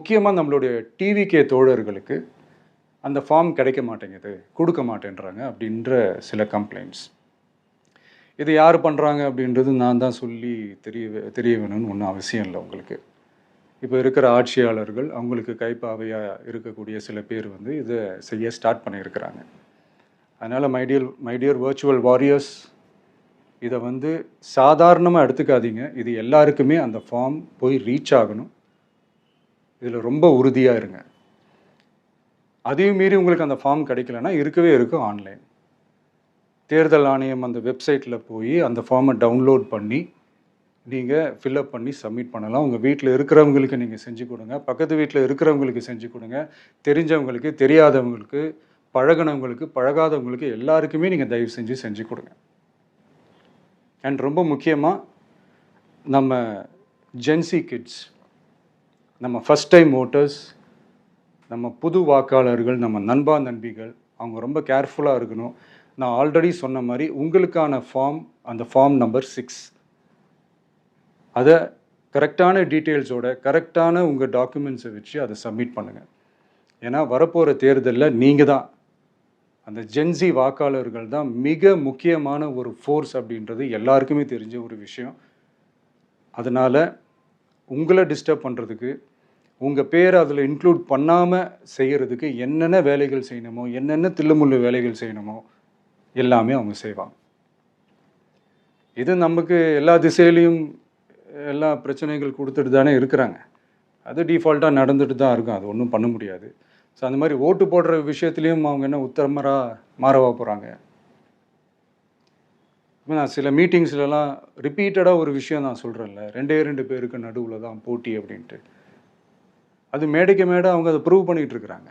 முக்கியமாக நம்மளுடைய டிவிகே தோழர்களுக்கு அந்த ஃபார்ம் கிடைக்க மாட்டேங்குது, கொடுக்க மாட்டேன்றாங்க அப்படின்ற சில கம்ப்ளைண்ட்ஸ். இது யார் பண்ணுறாங்க அப்படின்றது நான் தான் சொல்லி தெரிய வேணும்னு ஒன்றும் அவசியம் இல்லை உங்களுக்கு. இப்போ இருக்கிற ஆட்சியாளர்கள் அவங்களுக்கு கைப்பாவையாக இருக்கக்கூடிய சில பேர் வந்து இதை செய்ய ஸ்டார்ட் பண்ணியிருக்கிறாங்க. அதனால் மைடியர் வர்ச்சுவல் வாரியர்ஸ், இதை வந்து சாதாரணமாக எடுத்துக்காதீங்க. இது எல்லாருக்குமே அந்த ஃபார்ம் போய் ரீச் ஆகணும். இதில் ரொம்ப உறுதியாக இருங்க. அதையும் மீறி உங்களுக்கு அந்த ஃபார்ம் கிடைக்கலன்னா இருக்கவே இருக்கும் ஆன்லைன். தேர்தல் ஆணையம் அந்த வெப்சைட்டில் போய் அந்த ஃபார்மை டவுன்லோட் பண்ணி நீங்கள் ஃபில்அப் பண்ணி சப்மிட் பண்ணலாம். உங்கள் வீட்டில் இருக்கிறவங்களுக்கு நீங்கள் செஞ்சு கொடுங்க, பக்கத்து வீட்டில் இருக்கிறவங்களுக்கு செஞ்சு கொடுங்க, தெரிஞ்சவங்களுக்கு, தெரியாதவங்களுக்கு, பழகினவங்களுக்கு, பழகாதவங்களுக்கு எல்லாருக்குமே நீங்கள் தயவு செஞ்சு கொடுங்க. அண்ட் ரொம்ப முக்கியமாக நம்ம ஜென்சி கிட்ஸ், நம்ம ஃபஸ்ட் டைம் ஓட்டர்ஸ், நம்ம புது வாக்காளர்கள், நம்ம நண்பா நண்பிகள், அவங்க ரொம்ப கேர்ஃபுல்லாக இருக்கணும். நான் ஆல்ரெடி சொன்ன மாதிரி உங்களுக்கான ஃபார்ம், அந்த ஃபார்ம் நம்பர் 6, அதை கரெக்டான டீட்டெயில்ஸோட, கரெக்டான உங்கள் டாக்குமெண்ட்ஸை வச்சு அதை சப்மிட் பண்ணுங்கள். ஏன்னா வரப்போகிற தேர்தலில் நீங்கள் தான், அந்த ஜென்சி வாக்காளர்கள் தான் மிக முக்கியமான ஒரு ஃபோர்ஸ் அப்படின்றது எல்லாருக்குமே தெரிஞ்ச ஒரு விஷயம். அதனால் உங்களை டிஸ்டர்ப் பண்ணுறதுக்கு, உங்கள் பேரை அதில் இன்க்ளூட் பண்ணாமல் செய்கிறதுக்கு என்னென்ன வேலைகள் செய்யணுமோ, என்னென்ன தில்லுமுள்ளு வேலைகள் செய்யணுமோ எல்லாமே அவங்க செய்வாங்க. இது நமக்கு எல்லா திசையிலையும் எல்லா பிரச்சனைகள் கொடுத்துட்டு தானே இருக்கிறாங்க. அது டிஃபால்ட்டாக நடந்துட்டு தான் இருக்கும், அது ஒன்றும் பண்ண முடியாது. ஸோ அந்த மாதிரி ஓட்டு போடுற விஷயத்துலேயும் அவங்க என்ன உத்தரமராக மாறவா போகிறாங்க? இப்போ நான் சில மீட்டிங்ஸ்லலாம் ரிப்பீட்டடாக ஒரு விஷயம் நான் சொல்கிறேன்ல, 2 பேருக்கு நடுவில் தான் போட்டி அப்படின்ட்டு. அது மேடைக்கு மேடை அவங்க அதை ப்ரூவ் பண்ணிகிட்டு இருக்கிறாங்க.